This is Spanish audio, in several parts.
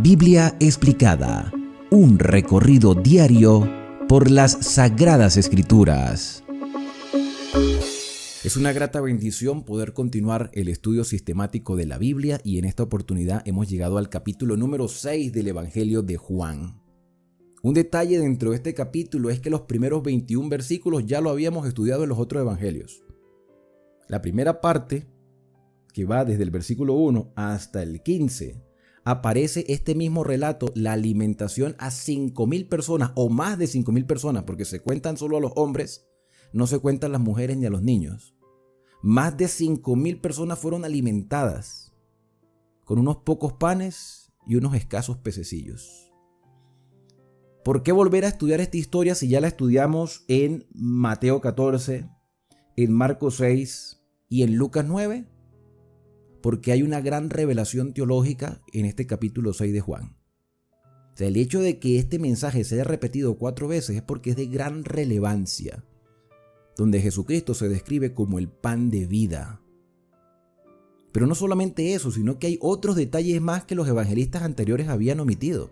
Biblia explicada, un recorrido diario por las Sagradas Escrituras. Es una grata bendición poder continuar el estudio sistemático de la Biblia y en esta oportunidad hemos llegado al capítulo número 6 del Evangelio de Juan. Un detalle dentro de este capítulo es que los primeros 21 versículos ya lo habíamos estudiado en los otros evangelios. La primera parte, que va desde el versículo 1 hasta el 15, aparece este mismo relato, la alimentación a 5,000 personas o más de 5,000 personas, porque se cuentan solo a los hombres, no se cuentan las mujeres ni a los niños. Más de 5,000 personas fueron alimentadas con unos pocos panes y unos escasos pececillos. ¿Por qué volver a estudiar esta historia si ya la estudiamos en Mateo 14, en Marcos 6 y en Lucas 9? Porque hay una gran revelación teológica en este capítulo 6 de Juan. O sea, el hecho de que este mensaje se haya repetido 4 veces es porque es de gran relevancia, donde Jesucristo se describe como el pan de vida. Pero no solamente eso, sino que hay otros detalles más que los evangelistas anteriores habían omitido.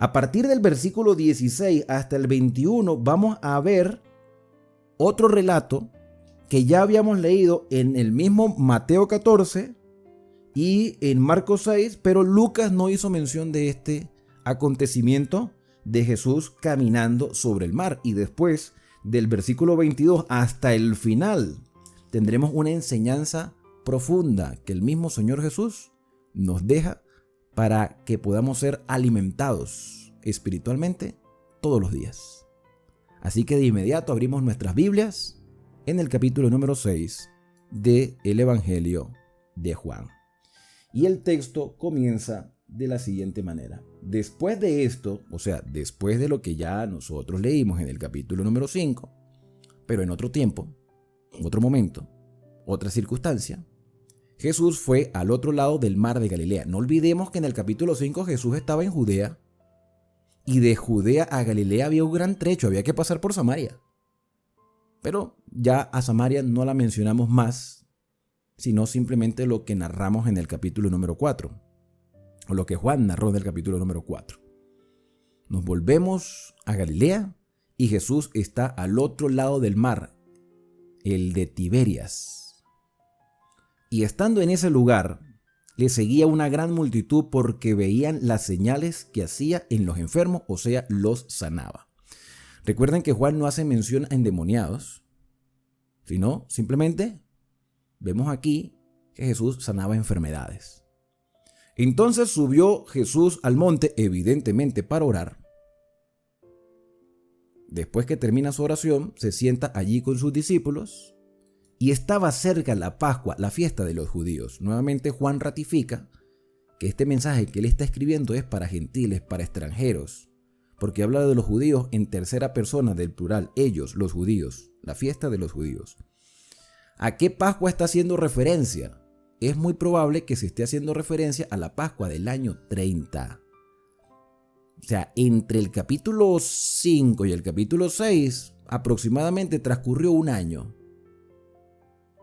A partir del versículo 16 hasta el 21 vamos a ver otro relato que ya habíamos leído en el mismo Mateo 14 y en Marcos 6, pero Lucas no hizo mención de este acontecimiento de Jesús caminando sobre el mar. Y después del versículo 22 hasta el final tendremos una enseñanza profunda que el mismo Señor Jesús nos deja para que podamos ser alimentados espiritualmente todos los días. Así que de inmediato abrimos nuestras Biblias en el capítulo número 6 del Evangelio de Juan. Y el texto comienza de la siguiente manera. Después de esto, o sea, después de lo que ya nosotros leímos en el capítulo número 5, pero en otro tiempo, en otro momento, otra circunstancia, Jesús fue al otro lado del mar de Galilea. No olvidemos que en el capítulo 5 Jesús estaba en Judea y de Judea a Galilea había un gran trecho, había que pasar por Samaria. Pero ya a Samaria no la mencionamos más, sino simplemente lo que narramos en el capítulo número 4, o lo que Juan narró en el capítulo número 4. Nos volvemos a Galilea y Jesús está al otro lado del mar, el de Tiberias. Y estando en ese lugar, le seguía una gran multitud porque veían las señales que hacía en los enfermos, o sea, los sanaba. Recuerden que Juan no hace mención a endemoniados, sino simplemente vemos aquí que Jesús sanaba enfermedades. Entonces subió Jesús al monte, evidentemente para orar. Después que termina su oración, se sienta allí con sus discípulos y estaba cerca la Pascua, la fiesta de los judíos. Nuevamente Juan ratifica que este mensaje que él está escribiendo es para gentiles, para extranjeros, porque habla de los judíos en tercera persona del plural, ellos, los judíos, la fiesta de los judíos. ¿A qué Pascua está haciendo referencia? Es muy probable que se esté haciendo referencia a la Pascua del año 30. O sea, entre el capítulo 5 y el capítulo 6 aproximadamente transcurrió un año.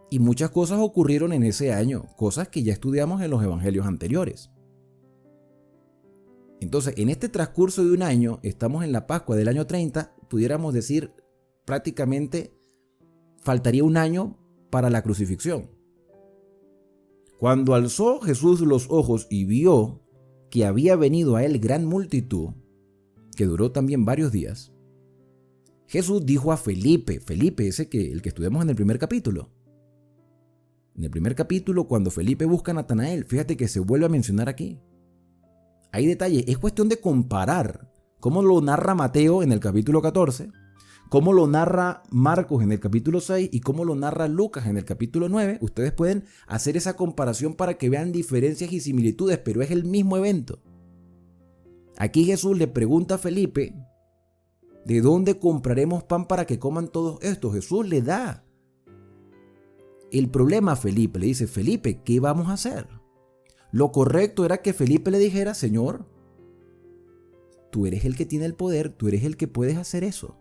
Y muchas cosas ocurrieron en ese año, cosas que ya estudiamos en los evangelios anteriores. Entonces, en este transcurso de un año, estamos en la Pascua del año 30, pudiéramos decir prácticamente faltaría un año para la crucifixión. Cuando alzó Jesús los ojos y vio que había venido a él gran multitud, que duró también varios días, Jesús dijo a Felipe, el que estudiamos en el primer capítulo. En el primer capítulo, cuando Felipe busca a Natanael, fíjate que se vuelve a mencionar aquí. Hay detalles, es cuestión de comparar cómo lo narra Mateo en el capítulo 14, cómo lo narra Marcos en el capítulo 6 y cómo lo narra Lucas en el capítulo 9. Ustedes pueden hacer esa comparación para que vean diferencias y similitudes, pero es el mismo evento. Aquí Jesús le pregunta a Felipe, ¿de dónde compraremos pan para que coman todos estos? Jesús le da el problema a Felipe, le dice, Felipe, ¿qué vamos a hacer? Lo correcto era que Felipe le dijera, Señor, tú eres el que tiene el poder, tú eres el que puedes hacer eso.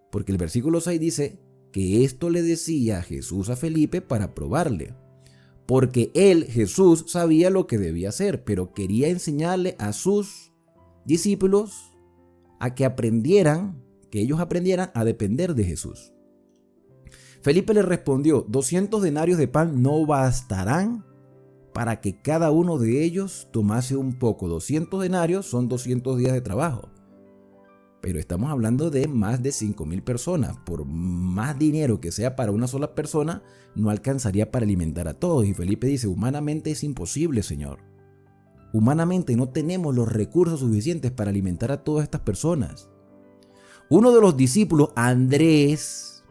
Porque el versículo 6 dice que esto le decía Jesús a Felipe para probarle. porque él, Jesús, sabía lo que debía hacer, pero quería enseñarle a sus discípulos a que ellos aprendieran a depender de Jesús. Felipe le respondió: 200 denarios de pan no bastarán para que cada uno de ellos tomase un poco. 200 denarios son 200 días de trabajo. Pero estamos hablando de más de 5,000 personas. Por más dinero que sea para una sola persona, no alcanzaría para alimentar a todos. Y Felipe dice: humanamente es imposible, Señor. Humanamente no tenemos los recursos suficientes para alimentar a todas estas personas. Uno de los discípulos, Andrés,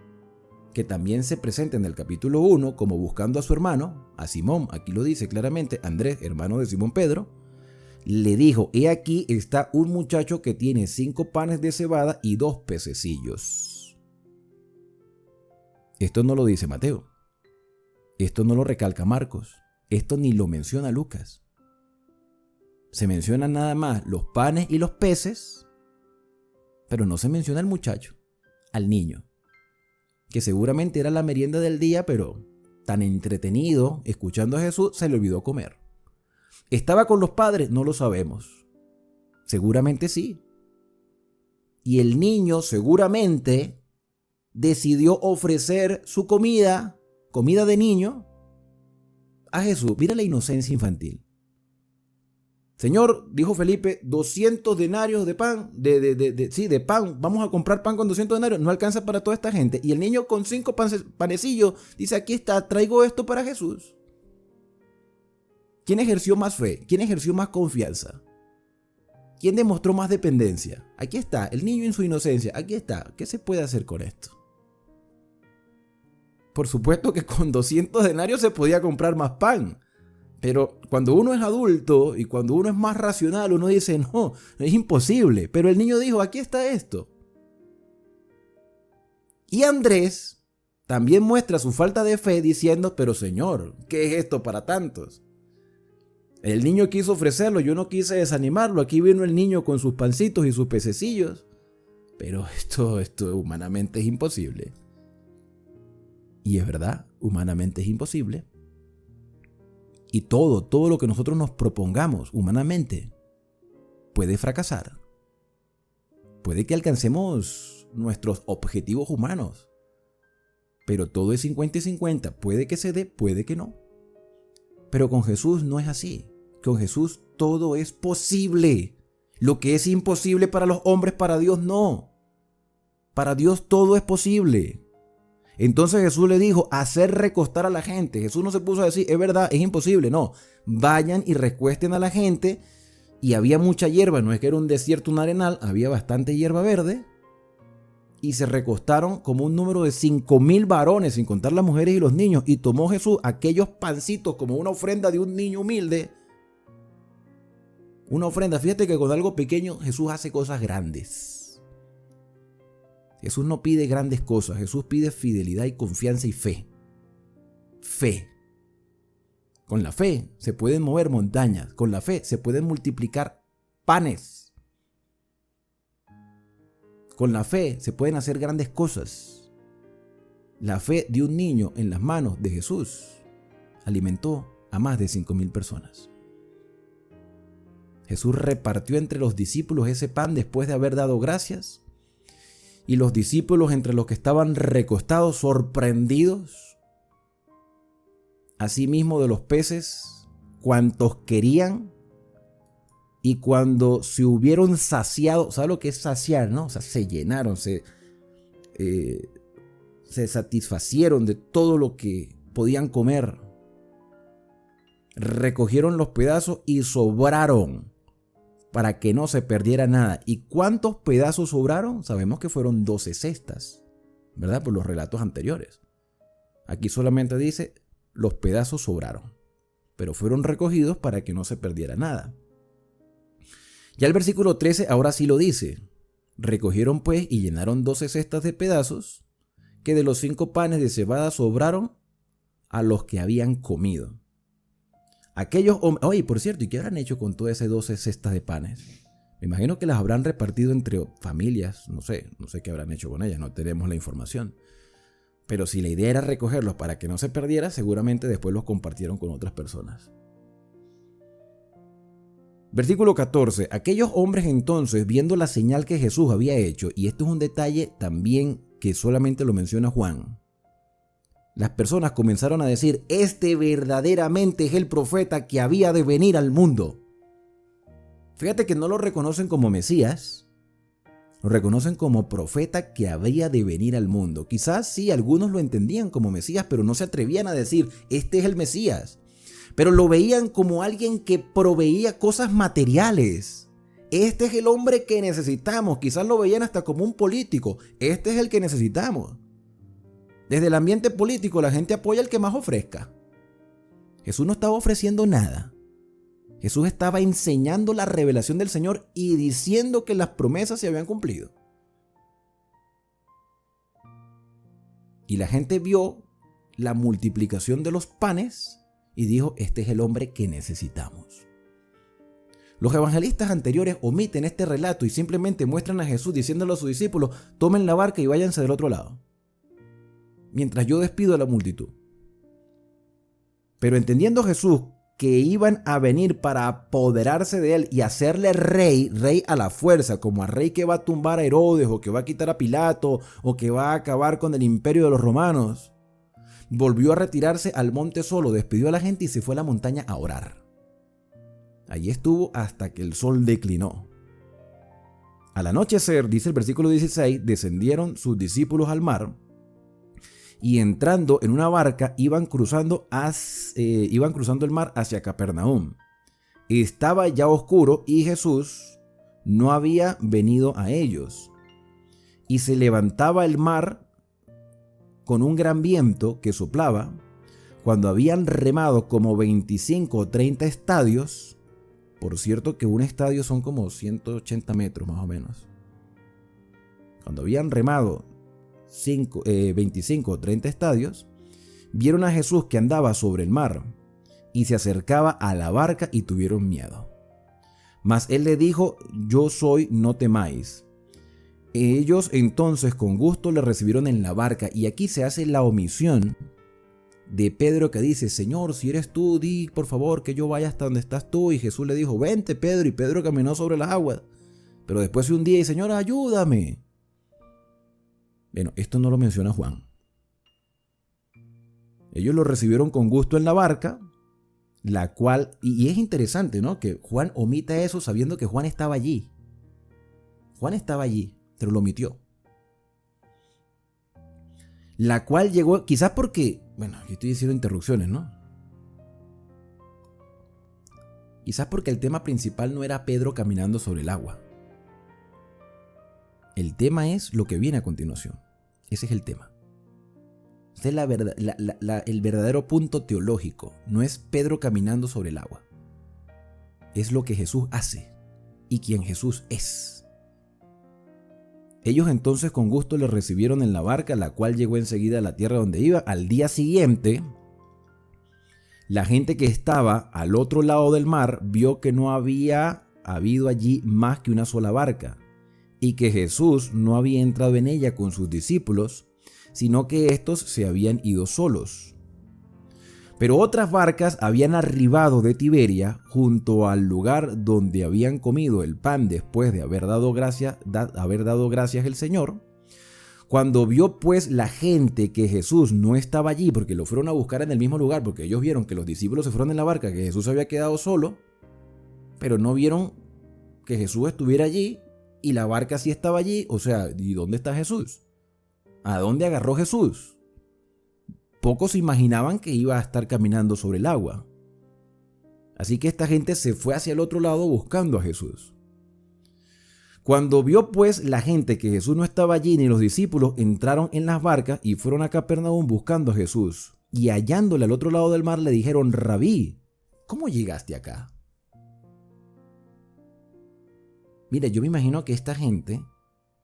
que también se presenta en el capítulo 1 como buscando a su hermano, a Simón, aquí lo dice claramente, Andrés, hermano de Simón Pedro, le dijo: he aquí está un muchacho que tiene 5 panes de cebada y 2 pececillos. Esto no lo dice Mateo. Esto no lo recalca Marcos. Esto ni lo menciona Lucas. Se mencionan nada más los panes y los peces, pero no se menciona al muchacho, al niño, que seguramente era la merienda del día, pero tan entretenido escuchando a Jesús se le olvidó comer. ¿Estaba con los padres? No lo sabemos. Seguramente sí. Y el niño seguramente decidió ofrecer su comida de niño, a Jesús. Mira la inocencia infantil. Señor, dijo Felipe, 200 denarios de pan, de pan, vamos a comprar pan con 200 denarios, no alcanza para toda esta gente. Y el niño con 5 panecillos dice: aquí está, traigo esto para Jesús. ¿Quién ejerció más fe? ¿Quién ejerció más confianza? ¿Quién demostró más dependencia? Aquí está, el niño en su inocencia, aquí está. ¿Qué se puede hacer con esto? Por supuesto que con 200 denarios se podía comprar más pan. Pero cuando uno es adulto y cuando uno es más racional, uno dice: no, es imposible. Pero el niño dijo: aquí está esto. Y Andrés también muestra su falta de fe diciendo: pero Señor, ¿qué es esto para tantos? El niño quiso ofrecerlo, yo no quise desanimarlo. Aquí vino el niño con sus pancitos y sus pececillos. Pero esto humanamente es imposible. Y es verdad, humanamente es imposible. Y todo lo que nosotros nos propongamos humanamente puede fracasar. Puede que alcancemos nuestros objetivos humanos, pero todo es 50 y 50. Puede que se dé, puede que no. Pero con Jesús no es así. Con Jesús todo es posible. Lo que es imposible para los hombres, para Dios no. Para Dios todo es posible. Entonces Jesús le dijo: hacer recostar a la gente. Jesús no se puso a decir: es verdad, es imposible. No, vayan y recuesten a la gente. Y había mucha hierba, no es que era un desierto, un arenal, había bastante hierba verde. Y se recostaron como un número de 5,000 varones, sin contar las mujeres y los niños. Y tomó Jesús aquellos pancitos como una ofrenda de un niño humilde. Una ofrenda. Fíjate que con algo pequeño Jesús hace cosas grandes. Jesús no pide grandes cosas, Jesús pide fidelidad y confianza y fe. Fe. Con la fe se pueden mover montañas, con la fe se pueden multiplicar panes. Con la fe se pueden hacer grandes cosas. La fe de un niño en las manos de Jesús alimentó a más de 5,000 personas. Jesús repartió entre los discípulos ese pan después de haber dado gracias. Y los discípulos, entre los que estaban recostados, sorprendidos, asimismo de los peces, cuantos querían, y cuando se hubieron saciado, ¿sabe lo que es saciar, no? O sea, se llenaron, se satisfacieron de todo lo que podían comer. Recogieron los pedazos y sobraron, para que no se perdiera nada. ¿Y cuántos pedazos sobraron? Sabemos que fueron 12 cestas, ¿verdad? Por los relatos anteriores. Aquí solamente dice: los pedazos sobraron, pero fueron recogidos para que no se perdiera nada. Ya el versículo 13 ahora sí lo dice: recogieron pues y llenaron 12 cestas de pedazos, que de los 5 panes de cebada sobraron a los que habían comido. Aquellos hombres, oye, por cierto, ¿y qué habrán hecho con todas esas 12 cestas de panes? Me imagino que las habrán repartido entre familias, no sé qué habrán hecho con ellas, no tenemos la información. Pero si la idea era recogerlos para que no se perdiera, seguramente después los compartieron con otras personas. Versículo 14. Aquellos hombres entonces, viendo la señal que Jesús había hecho, y esto es un detalle también que solamente lo menciona Juan, las personas comenzaron a decir: este verdaderamente es el profeta que había de venir al mundo. Fíjate que no lo reconocen como Mesías, lo reconocen como profeta que había de venir al mundo. Quizás sí, algunos lo entendían como Mesías, pero no se atrevían a decir: este es el Mesías. Pero lo veían como alguien que proveía cosas materiales. Este es el hombre que necesitamos. Quizás lo veían hasta como un político. Este es el que necesitamos. Desde el ambiente político la gente apoya al que más ofrezca. Jesús no estaba ofreciendo nada. Jesús estaba enseñando la revelación del Señor y diciendo que las promesas se habían cumplido. Y la gente vio la multiplicación de los panes y dijo: este es el hombre que necesitamos. Los evangelistas anteriores omiten este relato y simplemente muestran a Jesús diciéndole a sus discípulos: tomen la barca y váyanse del otro lado, mientras yo despido a la multitud. Pero entendiendo Jesús que iban a venir para apoderarse de él y hacerle rey a la fuerza, como a rey que va a tumbar a Herodes, o que va a quitar a Pilato, o que va a acabar con el imperio de los romanos, volvió a retirarse al monte solo, despidió a la gente y se fue a la montaña a orar. Allí estuvo hasta que el sol declinó. Al anochecer, dice el versículo 16, descendieron sus discípulos al mar y entrando en una barca iban cruzando el mar hacia Capernaum. Estaba ya oscuro y Jesús no había venido a ellos. Y se levantaba el mar con un gran viento que soplaba. Cuando habían remado como 25 o 30 estadios, por cierto que un estadio son como 180 metros más o menos. Cuando habían remado 25 o 30 estadios, vieron a Jesús que andaba sobre el mar y se acercaba a la barca y tuvieron miedo. Mas él le dijo: yo soy, no temáis. Ellos entonces con gusto le recibieron en la barca, y aquí se hace la omisión de Pedro, que dice: Señor, si eres tú, di por favor que yo vaya hasta donde estás tú. Y Jesús le dijo: vente, Pedro, y Pedro caminó sobre las aguas. Pero después se hundía y: Señor, ayúdame. Bueno, esto no lo menciona Juan. Ellos lo recibieron con gusto en la barca, la cual, y es interesante, ¿no?, que Juan omita eso sabiendo que Juan estaba allí. Juan estaba allí, pero lo omitió. La cual llegó, quizás porque, bueno, yo estoy diciendo interrupciones, ¿no? Quizás porque el tema principal no era Pedro caminando sobre el agua. El tema es lo que viene a continuación. Ese es el tema. Este es el verdadero punto teológico. No es Pedro caminando sobre el agua. Es lo que Jesús hace y quien Jesús es. Ellos entonces con gusto le recibieron en la barca, la cual llegó enseguida a la tierra donde iba. Al día siguiente, la gente que estaba al otro lado del mar vio que no había habido allí más que una sola barca, y que Jesús no había entrado en ella con sus discípulos, sino que estos se habían ido solos. Pero otras barcas habían arribado de Tiberia junto al lugar donde habían comido el pan después de haber dado gracias el Señor. Cuando vio pues la gente que Jesús no estaba allí, porque lo fueron a buscar en el mismo lugar, porque ellos vieron que los discípulos se fueron en la barca, que Jesús había quedado solo, pero no vieron que Jesús estuviera allí y la barca sí estaba allí. O sea, ¿y dónde está Jesús? ¿A dónde agarró Jesús? Pocos imaginaban que iba a estar caminando sobre el agua. Así que esta gente se fue hacia el otro lado buscando a Jesús. Cuando vio pues la gente que Jesús no estaba allí ni los discípulos, entraron en las barcas y fueron a Capernaum buscando a Jesús. Y hallándole al otro lado del mar le dijeron: Rabí, ¿cómo llegaste acá? Mira, yo me imagino que esta gente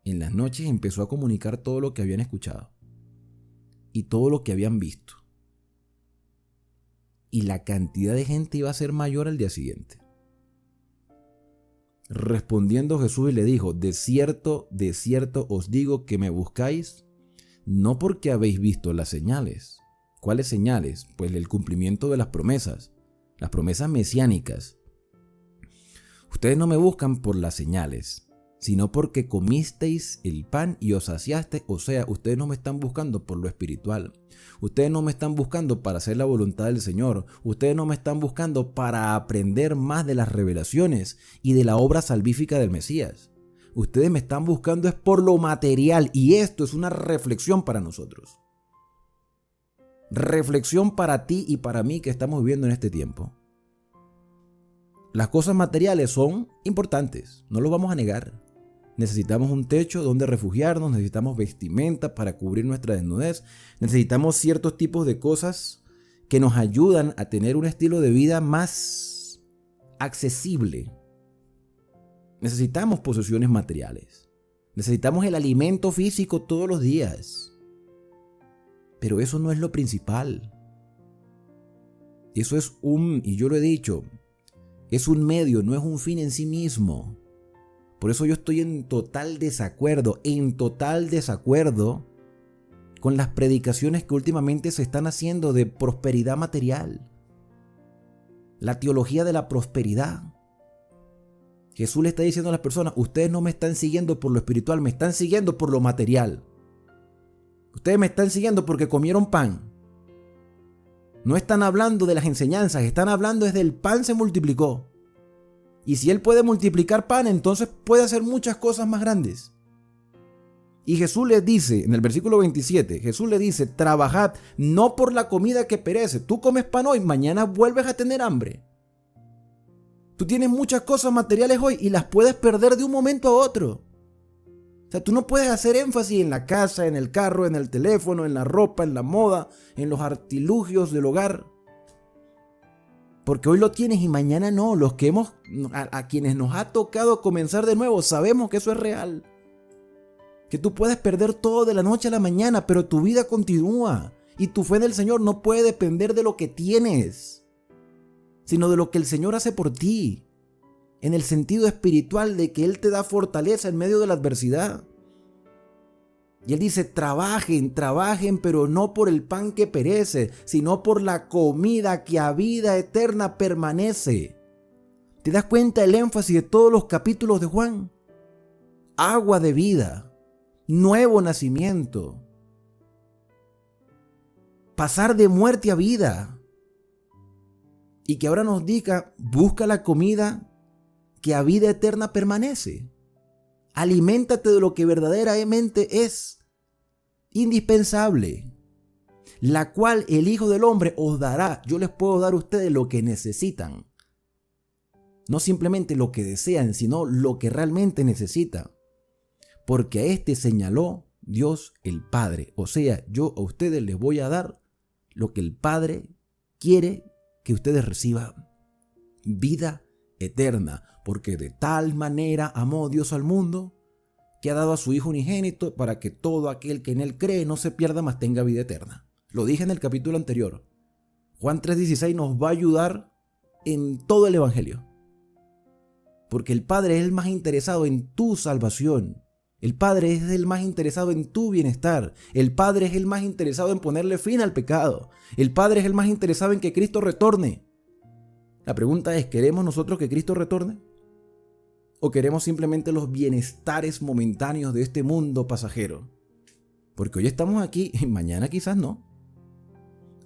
en las noches empezó a comunicar todo lo que habían escuchado y todo lo que habían visto. Y la cantidad de gente iba a ser mayor al día siguiente. Respondiendo Jesús y le dijo: de cierto os digo que me buscáis, no porque habéis visto las señales. ¿Cuáles señales? Pues el cumplimiento de las promesas mesiánicas. Ustedes no me buscan por las señales, sino porque comisteis el pan y os saciasteis. O sea, ustedes no me están buscando por lo espiritual. Ustedes no me están buscando para hacer la voluntad del Señor. Ustedes no me están buscando para aprender más de las revelaciones y de la obra salvífica del Mesías. Ustedes me están buscando es por lo material, y esto es una reflexión para nosotros. Reflexión para ti y para mí que estamos viviendo en este tiempo. Las cosas materiales son importantes, no lo vamos a negar. Necesitamos un techo donde refugiarnos, necesitamos vestimenta para cubrir nuestra desnudez, necesitamos ciertos tipos de cosas que nos ayudan a tener un estilo de vida más accesible. Necesitamos posesiones materiales, necesitamos el alimento físico todos los días, pero eso no es lo principal. Eso es y yo lo he dicho, es un medio, no es un fin en sí mismo. Por eso yo estoy en total desacuerdo con las predicaciones que últimamente se están haciendo de prosperidad material. La teología de la prosperidad. Jesús le está diciendo a las personas, ustedes no me están siguiendo por lo espiritual, me están siguiendo por lo material. Ustedes me están siguiendo porque comieron pan. No están hablando de las enseñanzas, están hablando desde el pan se multiplicó. Y si Él puede multiplicar pan, entonces puede hacer muchas cosas más grandes. Y Jesús les dice, en el versículo 27, Jesús les dice, trabajad no por la comida que perece. Tú comes pan hoy, mañana vuelves a tener hambre. Tú tienes muchas cosas materiales hoy y las puedes perder de un momento a otro. O sea, tú no puedes hacer énfasis en la casa, en el carro, en el teléfono, en la ropa, en la moda, en los artilugios del hogar. Porque hoy lo tienes y mañana no. Los que a quienes nos ha tocado comenzar de nuevo, sabemos que eso es real. Que tú puedes perder todo de la noche a la mañana, pero tu vida continúa. Y tu fe en el Señor no puede depender de lo que tienes, sino de lo que el Señor hace por ti. En el sentido espiritual de que Él te da fortaleza en medio de la adversidad. Y Él dice, trabajen, pero no por el pan que perece, sino por la comida que a vida eterna permanece. ¿Te das cuenta el énfasis de todos los capítulos de Juan? Agua de vida, nuevo nacimiento, pasar de muerte a vida. Y que ahora nos diga, busca la comida que a vida eterna permanece. Aliméntate de lo que verdaderamente es indispensable, la cual el Hijo del Hombre os dará. Yo les puedo dar a ustedes lo que necesitan. No simplemente lo que desean, sino lo que realmente necesitan. Porque a este señaló Dios el Padre. O sea, yo a ustedes les voy a dar lo que el Padre quiere que ustedes reciban. Vida eterna. Porque de tal manera amó Dios al mundo, que ha dado a su Hijo unigénito para que todo aquel que en Él cree no se pierda, mas tenga vida eterna. Lo dije en el capítulo anterior. Juan 3:16 nos va a ayudar en todo el Evangelio. Porque el Padre es el más interesado en tu salvación. El Padre es el más interesado en tu bienestar. El Padre es el más interesado en ponerle fin al pecado. El Padre es el más interesado en que Cristo retorne. La pregunta es, ¿queremos nosotros que Cristo retorne? ¿O queremos simplemente los bienestares momentáneos de este mundo pasajero? Porque hoy estamos aquí y mañana quizás no.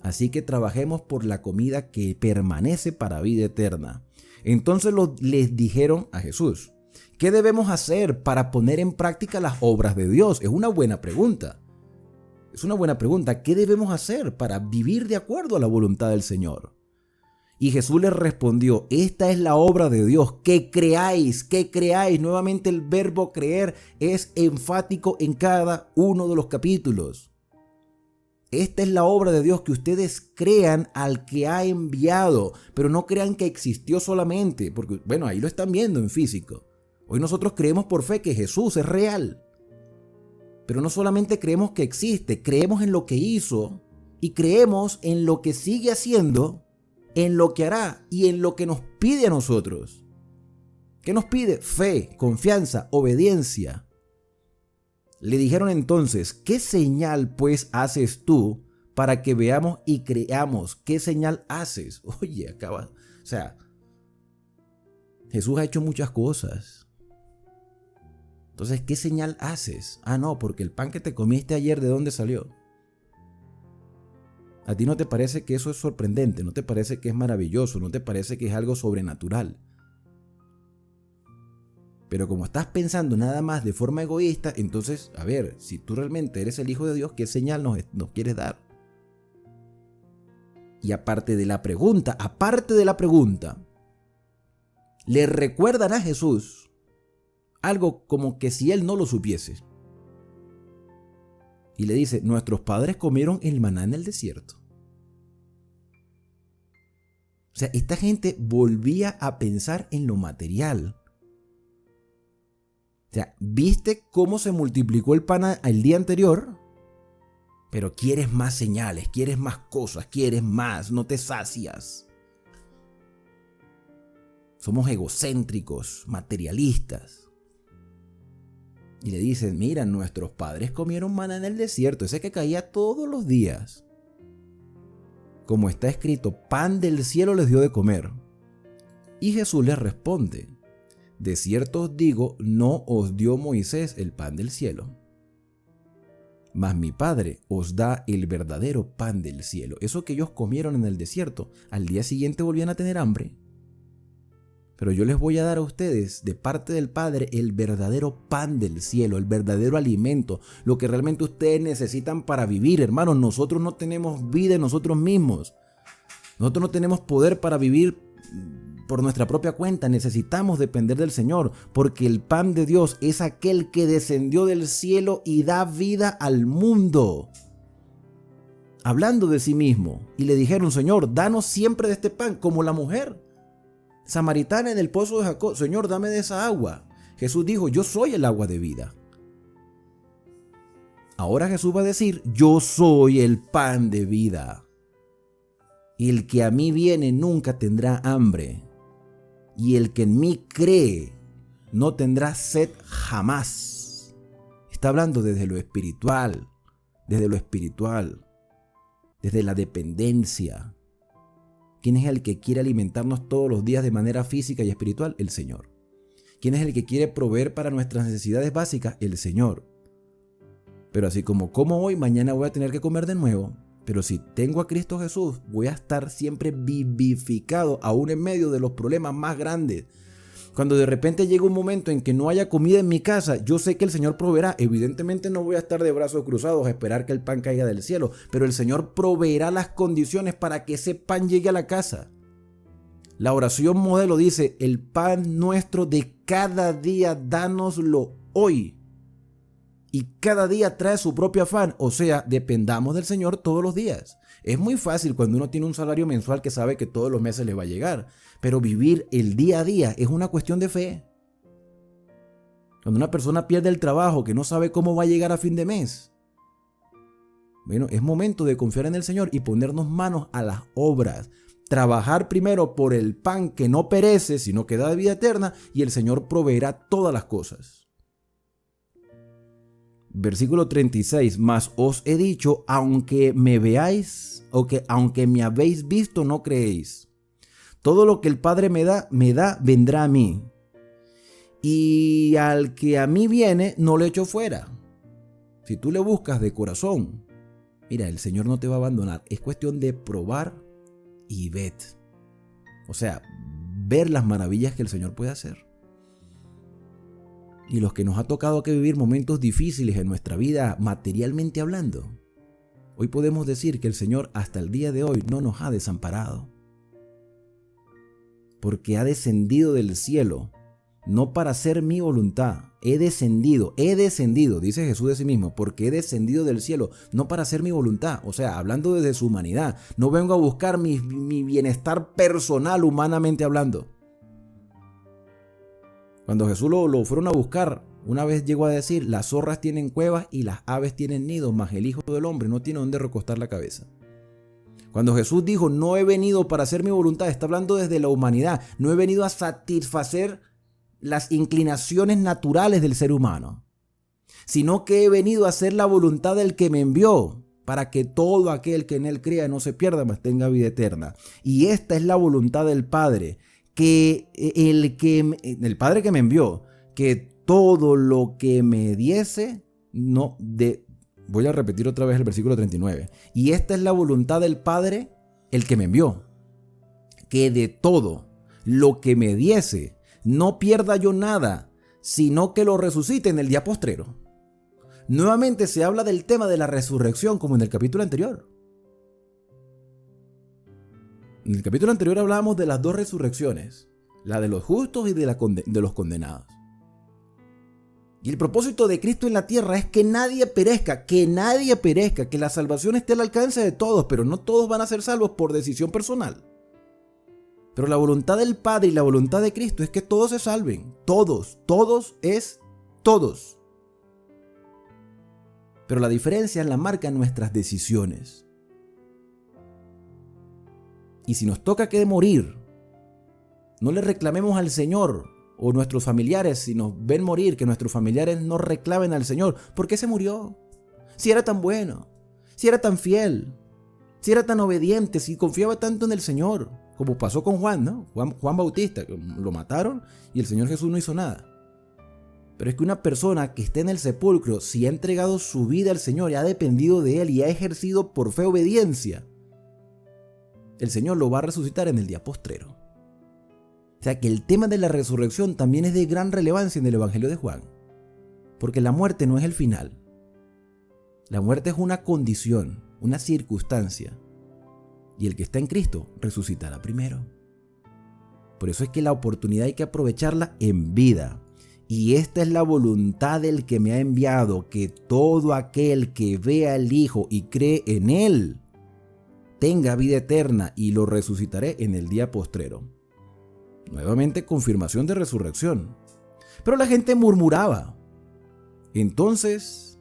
Así que trabajemos por la comida que permanece para vida eterna. Entonces les dijeron a Jesús, ¿qué debemos hacer para poner en práctica las obras de Dios? Es una buena pregunta. Es una buena pregunta. ¿Qué debemos hacer para vivir de acuerdo a la voluntad del Señor? Y Jesús les respondió, esta es la obra de Dios, que creáis. Nuevamente el verbo creer es enfático en cada uno de los capítulos. Esta es la obra de Dios, que ustedes crean al que ha enviado, pero no crean que existió solamente, porque bueno, ahí lo están viendo en físico. Hoy nosotros creemos por fe que Jesús es real. Pero no solamente creemos que existe, creemos en lo que hizo y creemos en lo que sigue haciendo, en lo que hará y en lo que nos pide a nosotros. ¿Qué nos pide? Fe, confianza, obediencia. Le dijeron entonces: ¿qué señal pues haces tú para que veamos y creamos? ¿Qué señal haces? Oye, o sea, Jesús ha hecho muchas cosas. Entonces, ¿qué señal haces? Ah, no, porque el pan que te comiste ayer, ¿de dónde salió? ¿A ti no te parece que eso es sorprendente? ¿No te parece que es maravilloso? ¿No te parece que es algo sobrenatural? Pero como estás pensando nada más de forma egoísta, entonces, a ver, si tú realmente eres el Hijo de Dios, ¿qué señal nos quieres dar? Y aparte de la pregunta, le recuerdan a Jesús algo como que si él no lo supiese. Y le dice: nuestros padres comieron el maná en el desierto. O sea, esta gente volvía a pensar en lo material. O sea, ¿viste cómo se multiplicó el pan el día anterior? Pero quieres más señales, quieres más cosas, quieres más, no te sacias. Somos egocéntricos, materialistas. Y le dicen: mira, nuestros padres comieron maná en el desierto, ese que caía todos los días. Como está escrito, pan del cielo les dio de comer. Y Jesús les responde: de cierto os digo, no os dio Moisés el pan del cielo, mas mi Padre os da el verdadero pan del cielo. Eso que ellos comieron en el desierto, al día siguiente volvían a tener hambre. Pero yo les voy a dar a ustedes, de parte del Padre, el verdadero pan del cielo, el verdadero alimento, lo que realmente ustedes necesitan para vivir, hermanos. Nosotros no tenemos vida en nosotros mismos. Nosotros no tenemos poder para vivir por nuestra propia cuenta. Necesitamos depender del Señor, porque el pan de Dios es aquel que descendió del cielo y da vida al mundo. Hablando de sí mismo, y le dijeron: Señor, danos siempre de este pan, como la mujer samaritana en el pozo de Jacob: Señor, dame de esa agua. Jesús dijo: yo soy el agua de vida. Ahora Jesús va a decir: yo soy el pan de vida. Y el que a mí viene nunca tendrá hambre. Y el que en mí cree no tendrá sed jamás. Está hablando desde lo espiritual, desde la dependencia. ¿Quién es el que quiere alimentarnos todos los días de manera física y espiritual? El Señor. ¿Quién es el que quiere proveer para nuestras necesidades básicas? El Señor. Pero así como hoy, mañana voy a tener que comer de nuevo. Pero si tengo a Cristo Jesús, voy a estar siempre vivificado, aún en medio de los problemas más grandes. Cuando de repente llega un momento en que no haya comida en mi casa, yo sé que el Señor proveerá. Evidentemente no voy a estar de brazos cruzados a esperar que el pan caiga del cielo, pero el Señor proveerá las condiciones para que ese pan llegue a la casa. La oración modelo dice: el pan nuestro de cada día, dánoslo hoy. Y cada día trae su propio afán, o sea, dependamos del Señor todos los días. Es muy fácil cuando uno tiene un salario mensual que sabe que todos los meses le va a llegar, pero vivir el día a día es una cuestión de fe. Cuando una persona pierde el trabajo, que no sabe cómo va a llegar a fin de mes, bueno, es momento de confiar en el Señor y ponernos manos a las obras. Trabajar primero por el pan que no perece, sino que da vida eterna, y el Señor proveerá todas las cosas. Versículo 36, mas os he dicho, aunque me veáis, o que aunque me habéis visto, no creéis. Todo lo que el Padre me da, vendrá a mí. Y al que a mí viene, no le echo fuera. Si tú le buscas de corazón, mira, el Señor no te va a abandonar. Es cuestión de probar y ver. O sea, ver las maravillas que el Señor puede hacer. Y los que nos ha tocado que vivir momentos difíciles en nuestra vida materialmente hablando, hoy podemos decir que el Señor hasta el día de hoy no nos ha desamparado. Porque ha descendido del cielo, no para hacer mi voluntad. He descendido, dice Jesús de sí mismo, porque he descendido del cielo, no para hacer mi voluntad. O sea, hablando desde su humanidad, no vengo a buscar mi bienestar personal humanamente hablando. Cuando Jesús lo fueron a buscar, una vez llegó a decir: las zorras tienen cuevas y las aves tienen nidos, mas el Hijo del Hombre no tiene donde recostar la cabeza. Cuando Jesús dijo: no he venido para hacer mi voluntad, está hablando desde la humanidad. No he venido a satisfacer las inclinaciones naturales del ser humano, sino que he venido a hacer la voluntad del que me envió, para que todo aquel que en él crea no se pierda, mas tenga vida eterna. Y esta es la voluntad del Padre, que el Padre que me envió, que todo lo que me diese, voy a repetir otra vez el versículo 39. Y esta es la voluntad del Padre, el que me envió, que de todo lo que me diese, no pierda yo nada, sino que lo resucite en el día postrero. Nuevamente se habla del tema de la resurrección como en el capítulo anterior. En el capítulo anterior hablábamos de las dos resurrecciones, la de los justos y de los condenados. Y el propósito de Cristo en la tierra es que nadie perezca, que la salvación esté al alcance de todos, pero no todos van a ser salvos por decisión personal. Pero la voluntad del Padre y la voluntad de Cristo es que todos se salven, todos es todos. Pero la diferencia la marcan nuestras decisiones. Y si nos toca que morir, no le reclamemos al Señor o nuestros familiares, si nos ven morir, que nuestros familiares no reclamen al Señor. ¿Por qué se murió? Si era tan bueno, si era tan fiel, si era tan obediente, si confiaba tanto en el Señor, como pasó con Juan, ¿no? Juan Bautista, que lo mataron y el Señor Jesús no hizo nada. Pero es que una persona que esté en el sepulcro, si ha entregado su vida al Señor y ha dependido de Él y ha ejercido por fe obediencia, el Señor lo va a resucitar en el día postrero. O sea que el tema de la resurrección también es de gran relevancia en el Evangelio de Juan. Porque la muerte no es el final. La muerte es una condición, una circunstancia. Y el que está en Cristo resucitará primero. Por eso es que la oportunidad hay que aprovecharla en vida. Y esta es la voluntad del que me ha enviado, que todo aquel que vea al Hijo y cree en Él, tenga vida eterna, y lo resucitaré en el día postrero. Nuevamente confirmación de resurrección. Pero la gente murmuraban entonces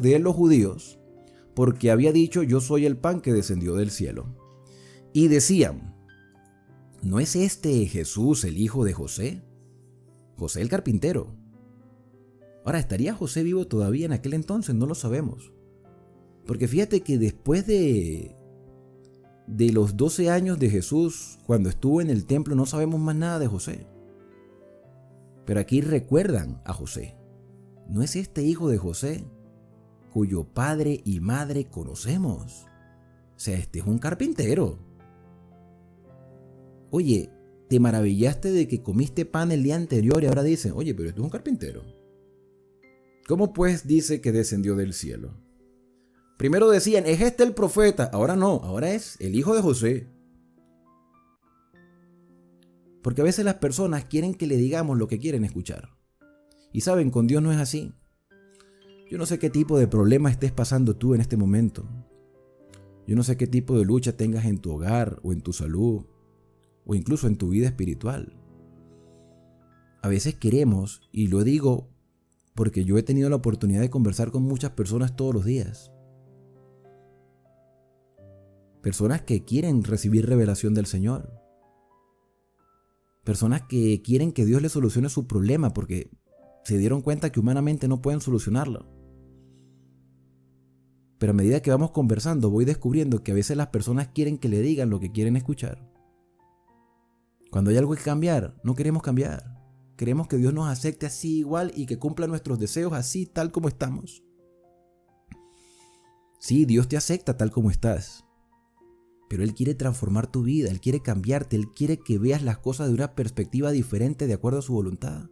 de él los judíos, porque había dicho: yo soy el pan que descendió del cielo. Y decían: ¿no es este Jesús el hijo de José? José el carpintero. Ahora, ¿estaría José vivo todavía en aquel entonces? No lo sabemos. Porque fíjate que después de los 12 años de Jesús, cuando estuvo en el templo, no sabemos más nada de José. Pero aquí recuerdan a José. ¿No es este hijo de José, cuyo padre y madre conocemos? O sea, este es un carpintero. Oye, ¿te maravillaste de que comiste pan el día anterior y ahora dicen: oye, pero este es un carpintero? ¿Cómo pues dice que descendió del cielo? Primero decían: ¿es este el profeta? Ahora no, ahora es el hijo de José. Porque a veces las personas quieren que le digamos lo que quieren escuchar. Y saben, con Dios no es así. Yo no sé qué tipo de problema estés pasando tú en este momento. Yo no sé qué tipo de lucha tengas en tu hogar o en tu salud o incluso en tu vida espiritual. A veces queremos, y lo digo porque yo he tenido la oportunidad de conversar con muchas personas todos los días. Personas que quieren recibir revelación del Señor. Personas que quieren que Dios les solucione su problema porque se dieron cuenta que humanamente no pueden solucionarlo. Pero a medida que vamos conversando, voy descubriendo que a veces las personas quieren que le digan lo que quieren escuchar. Cuando hay algo que cambiar, no queremos cambiar. Queremos que Dios nos acepte así igual y que cumpla nuestros deseos así tal como estamos. Sí, Dios te acepta tal como estás. Pero Él quiere transformar tu vida, Él quiere cambiarte, Él quiere que veas las cosas de una perspectiva diferente de acuerdo a su voluntad.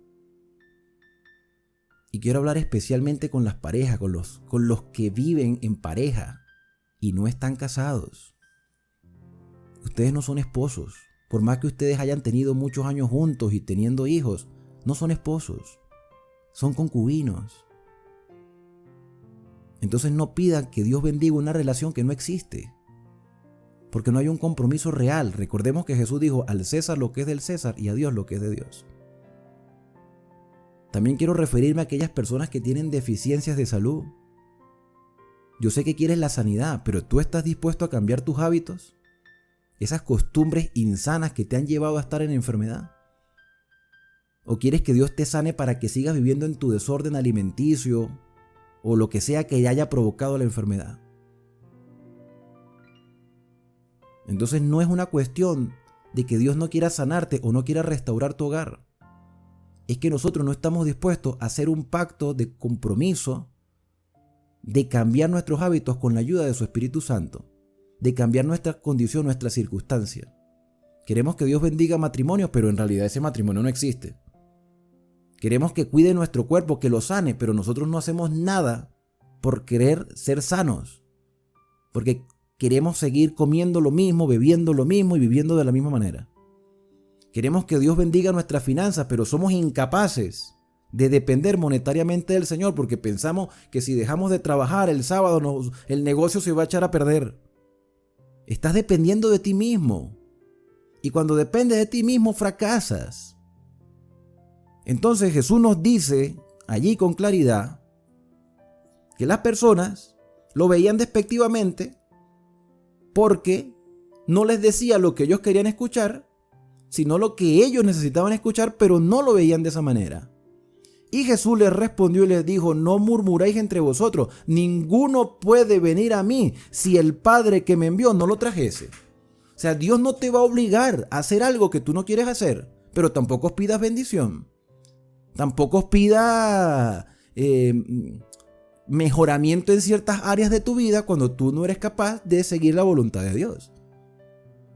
Y quiero hablar especialmente con las parejas, con los que viven en pareja y no están casados. Ustedes no son esposos. Por más que ustedes hayan tenido muchos años juntos y teniendo hijos, no son esposos. Son concubinos. Entonces no pidan que Dios bendiga una relación que no existe. Porque no hay un compromiso real. Recordemos que Jesús dijo: al César lo que es del César y a Dios lo que es de Dios. También quiero referirme a aquellas personas que tienen deficiencias de salud. Yo sé que quieres la sanidad, pero ¿tú estás dispuesto a cambiar tus hábitos? Esas costumbres insanas que te han llevado a estar en enfermedad. ¿O quieres que Dios te sane para que sigas viviendo en tu desorden alimenticio o lo que sea que haya provocado la enfermedad? Entonces no es una cuestión de que Dios no quiera sanarte o no quiera restaurar tu hogar. Es que nosotros no estamos dispuestos a hacer un pacto de compromiso de cambiar nuestros hábitos con la ayuda de su Espíritu Santo, de cambiar nuestra condición, nuestra circunstancia. Queremos que Dios bendiga matrimonios, pero en realidad ese matrimonio no existe. Queremos que cuide nuestro cuerpo, que lo sane, pero nosotros no hacemos nada por querer ser sanos, porque queremos seguir comiendo lo mismo, bebiendo lo mismo y viviendo de la misma manera. Queremos que Dios bendiga nuestras finanzas, pero somos incapaces de depender monetariamente del Señor porque pensamos que si dejamos de trabajar el sábado el negocio se va a echar a perder. Estás dependiendo de ti mismo y cuando dependes de ti mismo fracasas. Entonces Jesús nos dice allí con claridad que las personas lo veían despectivamente porque no les decía lo que ellos querían escuchar, sino lo que ellos necesitaban escuchar, pero no lo veían de esa manera. Y Jesús les respondió y les dijo: no murmuréis entre vosotros, ninguno puede venir a mí si el Padre que me envió no lo trajese. O sea, Dios no te va a obligar a hacer algo que tú no quieres hacer, pero tampoco os pidas bendición. Tampoco os pida mejoramiento en ciertas áreas de tu vida cuando tú no eres capaz de seguir la voluntad de Dios.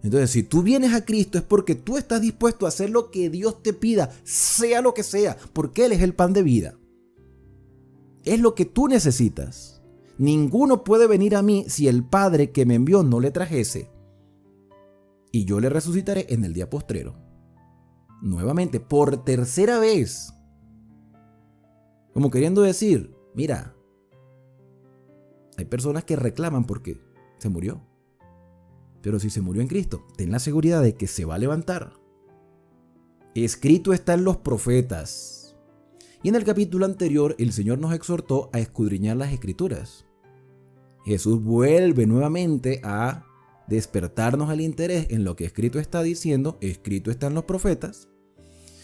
Entonces, si tú vienes a Cristo es porque tú estás dispuesto a hacer lo que Dios te pida, sea lo que sea, porque Él es el pan de vida. Es lo que tú necesitas. Ninguno puede venir a mí si el Padre que me envió no le trajese. Y yo le resucitaré en el día postrero. Nuevamente, por tercera vez. Como queriendo decir, mira, hay personas que reclaman porque se murió. Pero si se murió en Cristo, ten la seguridad de que se va a levantar. Escrito está en los profetas. Y en el capítulo anterior, el Señor nos exhortó a escudriñar las Escrituras. Jesús vuelve nuevamente a despertarnos el interés en lo que escrito está diciendo. Escrito está en los profetas.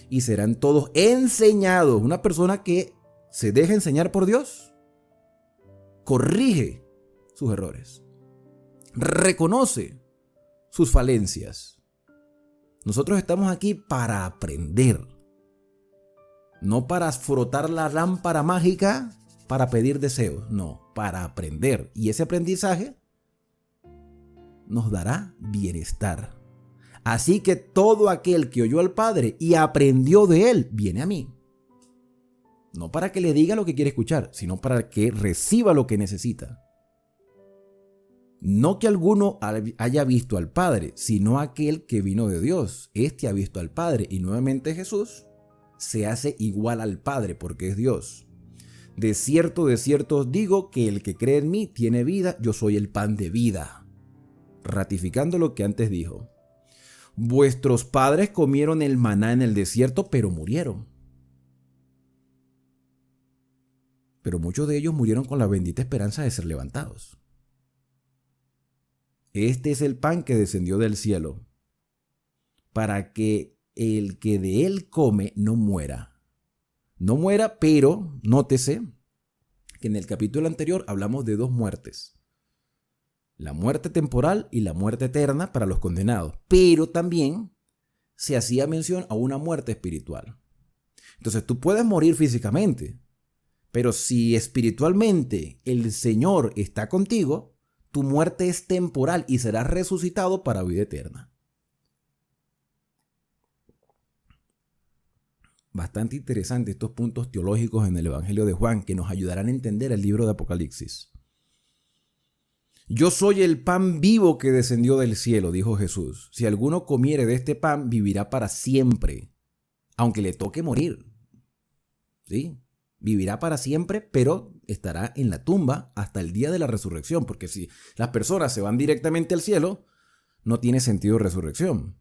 Y serán todos enseñados. Una persona que se deja enseñar por Dios corrige sus errores, reconoce sus falencias. Nosotros estamos aquí para aprender, no para frotar la lámpara mágica para pedir deseos, no, para aprender. Y ese aprendizaje nos dará bienestar. Así que todo aquel que oyó al Padre y aprendió de Él, viene a mí. No para que le diga lo que quiere escuchar, sino para que reciba lo que necesita. No que alguno haya visto al Padre, sino aquel que vino de Dios. Este ha visto al Padre. Y nuevamente Jesús se hace igual al Padre porque es Dios. De cierto os digo que el que cree en mí tiene vida. Yo soy el pan de vida. Ratificando lo que antes dijo. Vuestros padres comieron el maná en el desierto, pero murieron. Pero muchos de ellos murieron con la bendita esperanza de ser levantados. Este es el pan que descendió del cielo, para que el que de él come no muera. No muera, pero nótese que en el capítulo anterior hablamos de dos muertes. La muerte temporal y la muerte eterna para los condenados. Pero también se hacía mención a una muerte espiritual. Entonces tú puedes morir físicamente, pero si espiritualmente el Señor está contigo, tu muerte es temporal y serás resucitado para vida eterna. Bastante interesante estos puntos teológicos en el Evangelio de Juan que nos ayudarán a entender el libro de Apocalipsis. Yo soy el pan vivo que descendió del cielo, dijo Jesús. Si alguno comiere de este pan, vivirá para siempre, aunque le toque morir. ¿Sí? Vivirá para siempre, pero estará en la tumba hasta el día de la resurrección, porque si las personas se van directamente al cielo, no tiene sentido resurrección.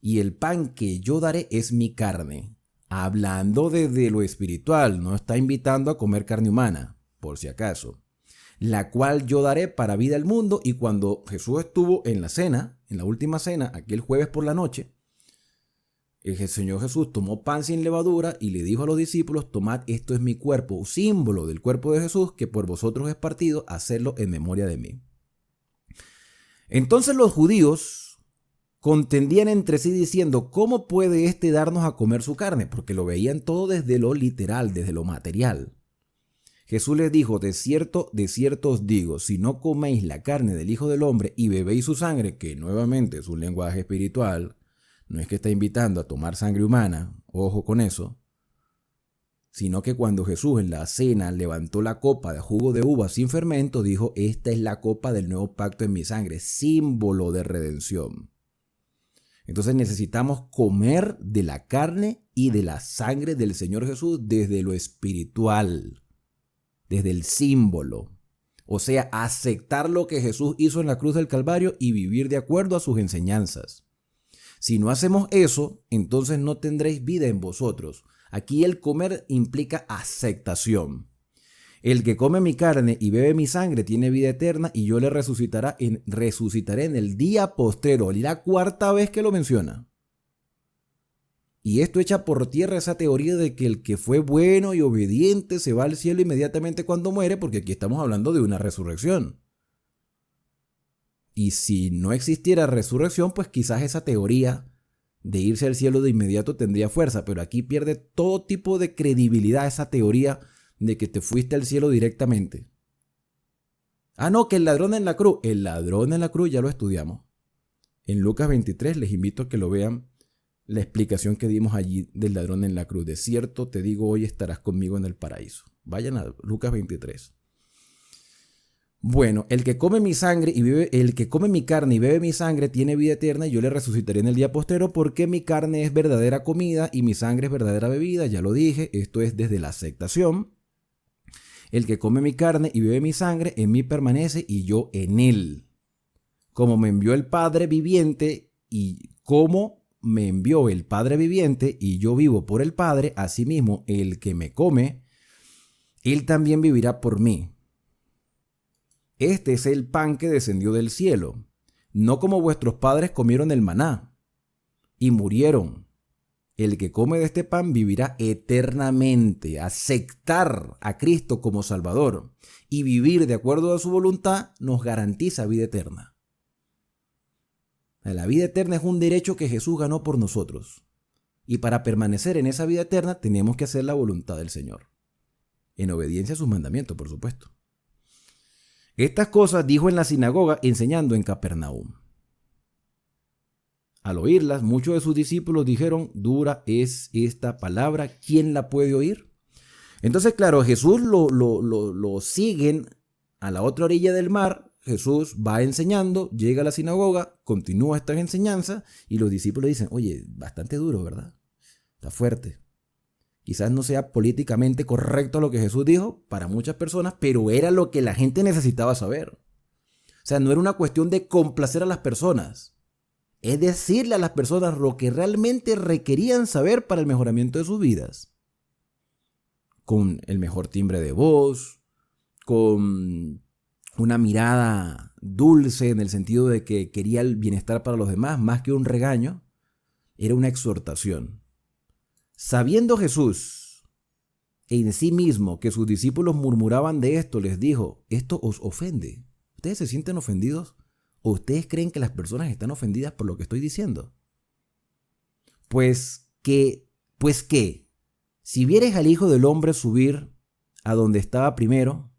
Y el pan que yo daré es mi carne. Hablando desde lo espiritual, no está invitando a comer carne humana, por si acaso. La cual yo daré para vida al mundo. Y cuando Jesús estuvo en la cena, en la última cena, aquel jueves por la noche, El Señor Jesús tomó pan sin levadura y le dijo a los discípulos: tomad, esto es mi cuerpo, símbolo del cuerpo de Jesús, que por vosotros es partido, hacedlo en memoria de mí. Entonces los judíos contendían entre sí diciendo: ¿cómo puede éste darnos a comer su carne? Porque lo veían todo desde lo literal, desde lo material. Jesús les dijo: de cierto os digo, si no coméis la carne del Hijo del Hombre y bebéis su sangre, que nuevamente es un lenguaje espiritual, no es que está invitando a tomar sangre humana, ojo con eso, sino que cuando Jesús en la cena levantó la copa de jugo de uva sin fermento, dijo: esta es la copa del nuevo pacto en mi sangre, símbolo de redención. Entonces necesitamos comer de la carne y de la sangre del Señor Jesús desde lo espiritual, desde el símbolo. O sea, aceptar lo que Jesús hizo en la cruz del Calvario y vivir de acuerdo a sus enseñanzas. Si no hacemos eso, entonces no tendréis vida en vosotros. Aquí el comer implica aceptación. El que come mi carne y bebe mi sangre tiene vida eterna, y yo le resucitaré en el día postrero. Y la cuarta vez que lo menciona. Y esto echa por tierra esa teoría de que el que fue bueno y obediente se va al cielo inmediatamente cuando muere, porque aquí estamos hablando de una resurrección. Y si no existiera resurrección, pues quizás esa teoría de irse al cielo de inmediato tendría fuerza, pero aquí pierde todo tipo de credibilidad esa teoría de que te fuiste al cielo directamente. Ah, no, que el ladrón en la cruz. El ladrón en la cruz ya lo estudiamos. En Lucas 23 les invito a que lo vean, la explicación que dimos allí del ladrón en la cruz. De cierto te digo, hoy estarás conmigo en el paraíso. Vayan a Lucas 23. Bueno, el que come mi sangre y bebe, el que come mi carne y bebe mi sangre tiene vida eterna, y yo le resucitaré en el día postero, porque mi carne es verdadera comida y mi sangre es verdadera bebida. Ya lo dije, esto es desde la aceptación. El que come mi carne y bebe mi sangre, en mí permanece y yo en él. Como me envió el Padre viviente y como me envió el Padre viviente y yo vivo por el Padre, asimismo el que me come, él también vivirá por mí. Este es el pan que descendió del cielo, no como vuestros padres comieron el maná y murieron. El que come de este pan vivirá eternamente. Aceptar a Cristo como Salvador y vivir de acuerdo a su voluntad nos garantiza vida eterna. La vida eterna es un derecho que Jesús ganó por nosotros. Y para permanecer en esa vida eterna tenemos que hacer la voluntad del Señor, en obediencia a sus mandamientos, por supuesto. Estas cosas dijo en la sinagoga, enseñando en Capernaum. Al oírlas, muchos de sus discípulos dijeron: dura es esta palabra, ¿quién la puede oír? Entonces, claro, Jesús lo siguen a la otra orilla del mar. Jesús va enseñando, llega a la sinagoga, continúa estas enseñanzas y los discípulos dicen: oye, bastante duro, ¿verdad? Está fuerte. Quizás no sea políticamente correcto lo que Jesús dijo para muchas personas, pero era lo que la gente necesitaba saber. O sea, no era una cuestión de complacer a las personas. Es decirle a las personas lo que realmente requerían saber para el mejoramiento de sus vidas. Con el mejor timbre de voz, con una mirada dulce en el sentido de que quería el bienestar para los demás, más que un regaño, era una exhortación. Sabiendo Jesús en sí mismo que sus discípulos murmuraban de esto, les dijo: ¿esto os ofende? ¿Ustedes se sienten ofendidos? ¿O ustedes creen que las personas están ofendidas por lo que estoy diciendo? Pues que, si vieres al Hijo del Hombre subir a donde estaba primero,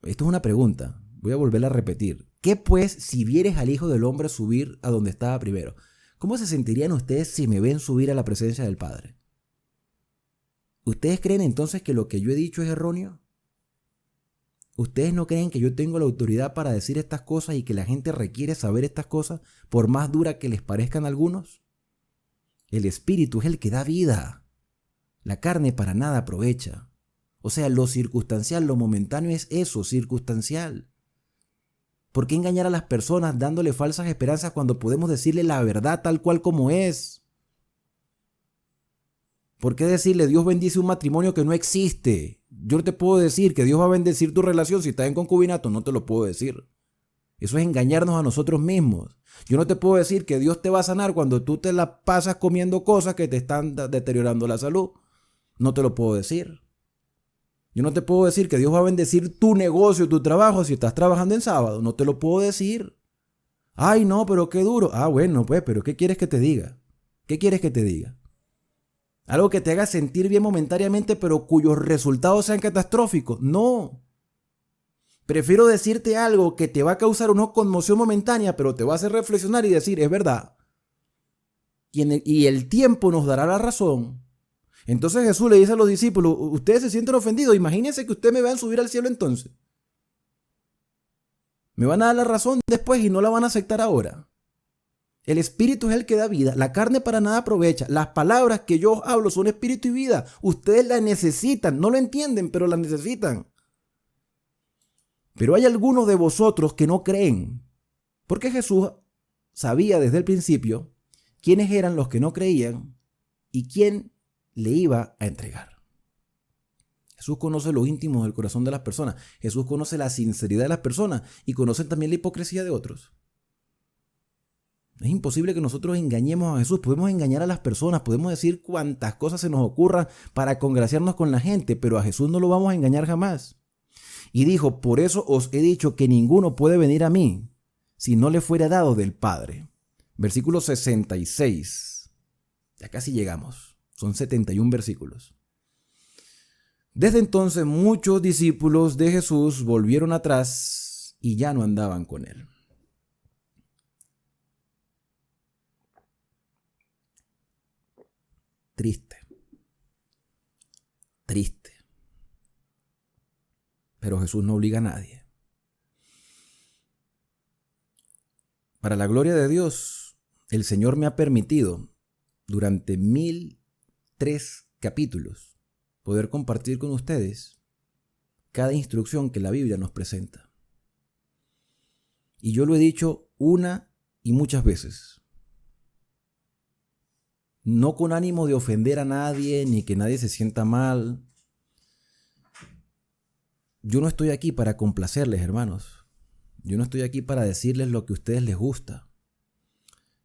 esto es una pregunta, voy a volverla a repetir. ¿Qué pues si vieres al Hijo del Hombre subir a donde estaba primero? ¿Cómo se sentirían ustedes si me ven subir a la presencia del Padre? ¿Ustedes creen entonces que lo que yo he dicho es erróneo? ¿Ustedes no creen que yo tengo la autoridad para decir estas cosas y que la gente requiere saber estas cosas, por más dura que les parezcan a algunos? El Espíritu es el que da vida. La carne para nada aprovecha. O sea, lo circunstancial, lo momentáneo es eso, circunstancial. ¿Por qué engañar a las personas dándole falsas esperanzas cuando podemos decirle la verdad tal cual como es? ¿Por qué decirle Dios bendice un matrimonio que no existe? Yo no te puedo decir que Dios va a bendecir tu relación si estás en concubinato, no te lo puedo decir. Eso es engañarnos a nosotros mismos. Yo no te puedo decir que Dios te va a sanar cuando tú te la pasas comiendo cosas que te están deteriorando la salud. No te lo puedo decir. Yo no te puedo decir que Dios va a bendecir tu negocio, tu trabajo si estás trabajando en sábado. No te lo puedo decir. Ay, no, pero qué duro. Ah, bueno, pues, pero ¿qué quieres que te diga? ¿Qué quieres que te diga? Algo que te haga sentir bien momentáneamente, pero cuyos resultados sean catastróficos. No. Prefiero decirte algo que te va a causar una conmoción momentánea, pero te va a hacer reflexionar y decir, es verdad. Y el tiempo nos dará la razón. Entonces Jesús le dice a los discípulos, ustedes se sienten ofendidos, imagínense que ustedes me van a subir al cielo entonces. Me van a dar la razón después y no la van a aceptar ahora. El espíritu es el que da vida, la carne para nada aprovecha. Las palabras que yo hablo son espíritu y vida. Ustedes las necesitan, no lo entienden, pero las necesitan. Pero hay algunos de vosotros que no creen, porque Jesús sabía desde el principio quiénes eran los que no creían y quién le iba a entregar. Jesús conoce lo íntimo del corazón de las personas. Jesús conoce la sinceridad de las personas y conoce también la hipocresía de otros. Es imposible que nosotros engañemos a Jesús. Podemos engañar a las personas, podemos decir cuantas cosas se nos ocurran para congraciarnos con la gente, pero a Jesús no lo vamos a engañar jamás. Y dijo, por eso os he dicho que ninguno puede venir a mí si no le fuera dado del Padre. Versículo 66. Ya casi llegamos. Son 71 versículos. Desde entonces muchos discípulos de Jesús volvieron atrás y ya no andaban con él. Triste. Triste. Pero Jesús no obliga a nadie. Para la gloria de Dios, el Señor me ha permitido durante 1003 capítulos poder compartir con ustedes cada instrucción que la Biblia nos presenta. Y yo lo he dicho una y muchas veces. No con ánimo de ofender a nadie ni que nadie se sienta mal. Yo no estoy aquí para complacerles, hermanos. Yo no estoy aquí para decirles lo que a ustedes les gusta.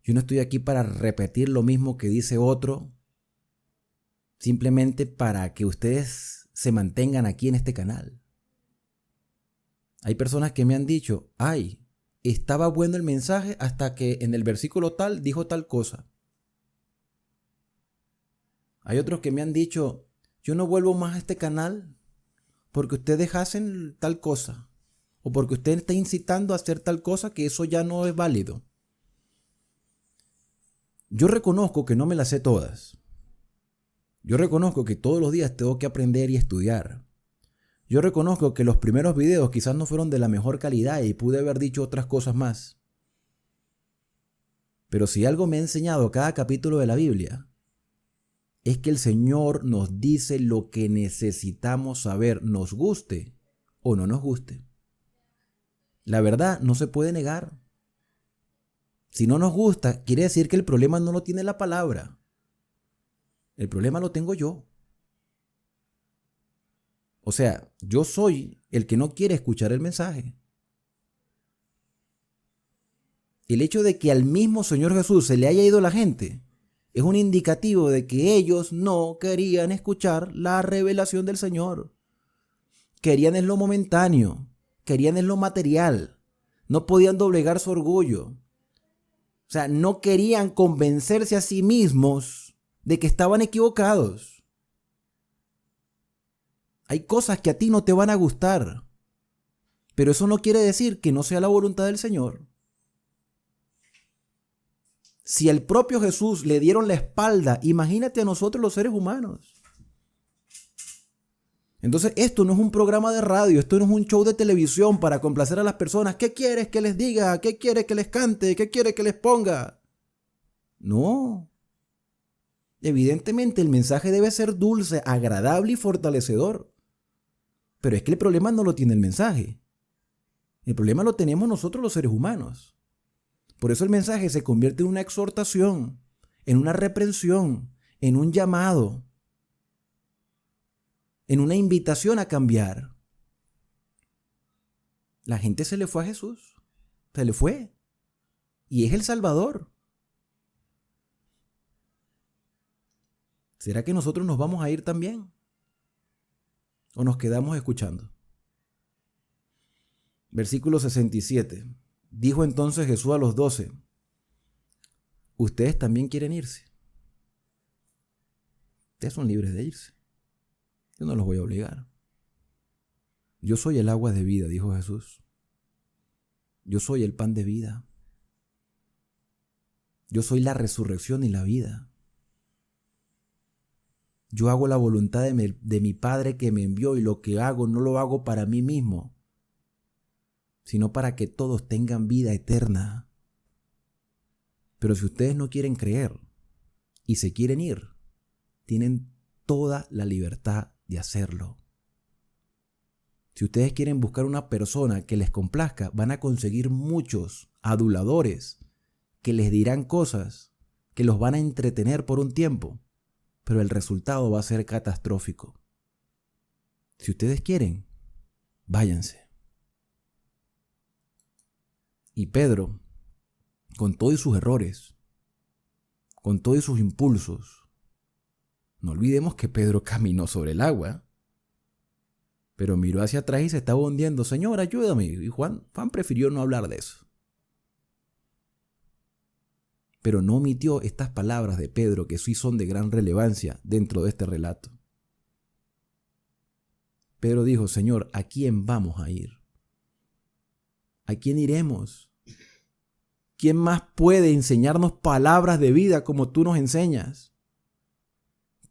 Yo no estoy aquí para repetir lo mismo que dice otro, simplemente para que ustedes se mantengan aquí en este canal. Hay personas que me han dicho, ay, estaba bueno el mensaje hasta que en el versículo tal dijo tal cosa. Hay otros que me han dicho, yo no vuelvo más a este canal porque ustedes hacen tal cosa o porque usted está incitando a hacer tal cosa que eso ya no es válido. Yo reconozco que no me las sé todas. Yo reconozco que todos los días tengo que aprender y estudiar. Yo reconozco que los primeros videos quizás no fueron de la mejor calidad y pude haber dicho otras cosas más. Pero si algo me ha enseñado cada capítulo de la Biblia, es que el Señor nos dice lo que necesitamos saber, nos guste o no nos guste. La verdad no se puede negar. Si no nos gusta, quiere decir que el problema no lo tiene la palabra. El problema lo tengo yo. O sea, yo soy el que no quiere escuchar el mensaje. El hecho de que al mismo Señor Jesús se le haya ido la gente es un indicativo de que ellos no querían escuchar la revelación del Señor. Querían en lo momentáneo, querían en lo material, no podían doblegar su orgullo. O sea, no querían convencerse a sí mismos de que estaban equivocados. Hay cosas que a ti no te van a gustar, pero eso no quiere decir que no sea la voluntad del Señor. Si al propio Jesús le dieron la espalda, imagínate a nosotros los seres humanos. Entonces esto no es un programa de radio, esto no es un show de televisión para complacer a las personas. ¿Qué quieres que les diga? ¿Qué quieres que les cante? ¿Qué quieres que les ponga? No. Evidentemente el mensaje debe ser dulce, agradable y fortalecedor. Pero es que el problema no lo tiene el mensaje. El problema lo tenemos nosotros los seres humanos. Por eso el mensaje se convierte en una exhortación, en una reprensión, en un llamado, en una invitación a cambiar. La gente se le fue a Jesús Se le fue. Y es el Salvador. ¿Será que nosotros nos vamos a ir también? ¿O nos quedamos escuchando? Versículo 67. Dijo entonces Jesús a los 12, ustedes también quieren irse. Ustedes son libres de irse. Yo no los voy a obligar. Yo soy el agua de vida, dijo Jesús. Yo soy el pan de vida. Yo soy la resurrección y la vida. Yo hago la voluntad de mi Padre que me envió, y lo que hago no lo hago para mí mismo, sino para que todos tengan vida eterna. Pero si ustedes no quieren creer y se quieren ir, tienen toda la libertad de hacerlo. Si ustedes quieren buscar una persona que les complazca, van a conseguir muchos aduladores que les dirán cosas que los van a entretener por un tiempo, pero el resultado va a ser catastrófico. Si ustedes quieren, váyanse. Y Pedro, con todos sus errores, con todos sus impulsos, no olvidemos que Pedro caminó sobre el agua, pero miró hacia atrás y se estaba hundiendo. Señor, ayúdame. Y Juan prefirió no hablar de eso. Pero no omitió estas palabras de Pedro, que sí son de gran relevancia dentro de este relato. Pedro dijo, Señor, ¿a quién vamos a ir? ¿A quién iremos? ¿Quién más puede enseñarnos palabras de vida como tú nos enseñas?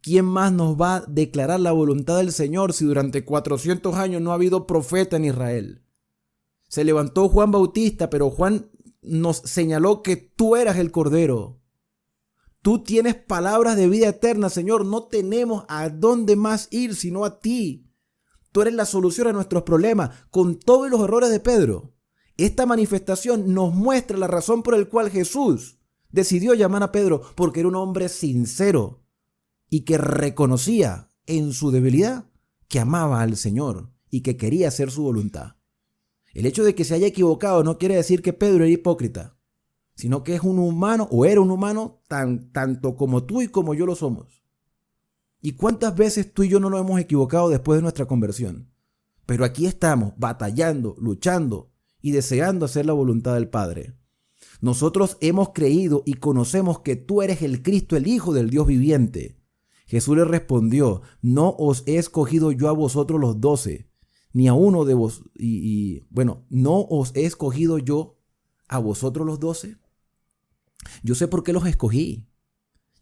¿Quién más nos va a declarar la voluntad del Señor si durante 400 años no ha habido profeta en Israel? Se levantó Juan Bautista, pero Juan nos señaló que tú eras el Cordero. Tú tienes palabras de vida eterna, Señor. No tenemos a dónde más ir sino a ti. Tú eres la solución a nuestros problemas. Con todos los errores de Pedro, esta manifestación nos muestra la razón por la cual Jesús decidió llamar a Pedro, porque era un hombre sincero y que reconocía en su debilidad que amaba al Señor y que quería hacer su voluntad. El hecho de que se haya equivocado no quiere decir que Pedro era hipócrita, sino que es un humano, o era un humano tanto como tú y como yo lo somos. ¿Y cuántas veces tú y yo no nos hemos equivocado después de nuestra conversión? Pero aquí estamos batallando, luchando y deseando hacer la voluntad del Padre. Nosotros hemos creído y conocemos que tú eres el Cristo, el Hijo del Dios viviente. Jesús le respondió, no os he escogido yo a vosotros los 12, ni a uno de vos, ¿no os he escogido yo a vosotros los 12? Yo sé por qué los escogí.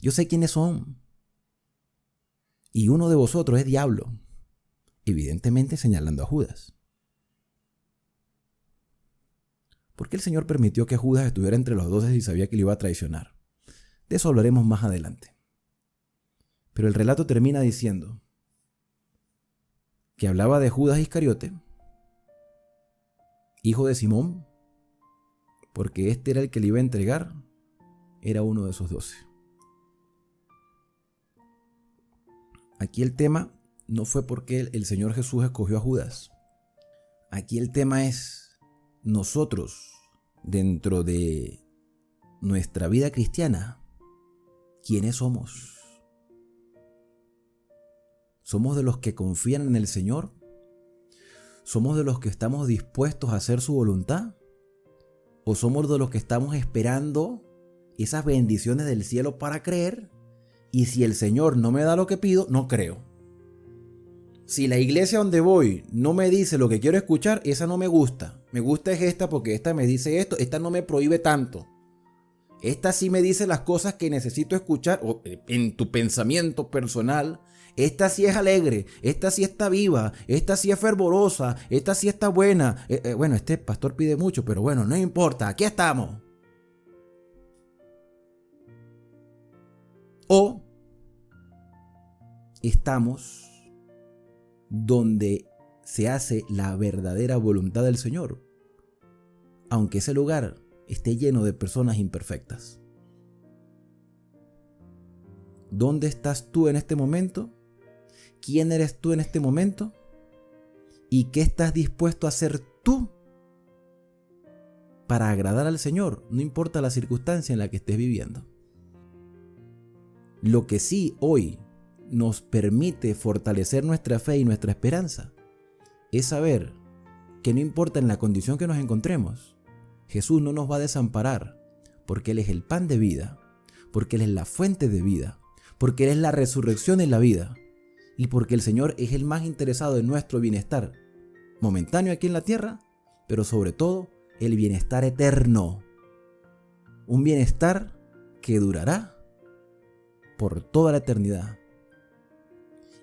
Yo sé quiénes son. Y uno de vosotros es diablo, evidentemente señalando a Judas. ¿Por qué el Señor permitió que Judas estuviera entre los 12 si sabía que le iba a traicionar? De eso hablaremos más adelante. Pero el relato termina diciendo que hablaba de Judas Iscariote, hijo de Simón, porque este era el que le iba a entregar, era uno de esos 12. Aquí el tema no fue porque el Señor Jesús escogió a Judas. Aquí el tema es nosotros, dentro de nuestra vida cristiana, ¿quiénes somos? ¿Somos de los que confían en el Señor? ¿Somos de los que estamos dispuestos a hacer su voluntad? ¿O somos de los que estamos esperando esas bendiciones del cielo para creer? Y si el Señor no me da lo que pido, no creo. Si la iglesia donde voy no me dice lo que quiero escuchar, esa no me gusta. Me gusta es esta porque esta me dice esto, esta no me prohíbe tanto. Esta sí me dice las cosas que necesito escuchar en tu pensamiento personal. Esta sí es alegre, esta sí está viva, esta sí es fervorosa, esta sí está buena. Bueno, este pastor pide mucho, pero bueno, no importa, aquí estamos. O estamos donde se hace la verdadera voluntad del Señor, aunque ese lugar esté lleno de personas imperfectas. ¿Dónde estás tú en este momento? ¿Quién eres tú en este momento? ¿Y qué estás dispuesto a hacer tú para agradar al Señor, no importa la circunstancia en la que estés viviendo. Lo que sí hoy nos permite fortalecer nuestra fe y nuestra esperanza es saber que no importa en la condición que nos encontremos, Jesús no nos va a desamparar, porque Él es el pan de vida, porque Él es la fuente de vida, porque Él es la resurrección y la vida, y porque el Señor es el más interesado en nuestro bienestar momentáneo aquí en la tierra, pero sobre todo el bienestar eterno, un bienestar que durará por toda la eternidad.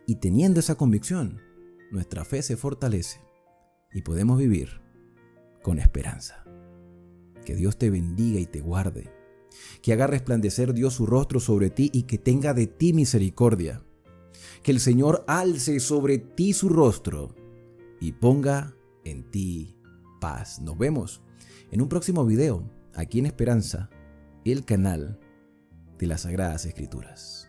Y teniendo esa convicción, nuestra fe se fortalece y podemos vivir con esperanza. Que Dios te bendiga y te guarde, que haga resplandecer Dios su rostro sobre ti y que tenga de ti misericordia. Que el Señor alce sobre ti su rostro y ponga en ti paz. Nos vemos en un próximo video aquí en Esperanza, el canal de las Sagradas Escrituras.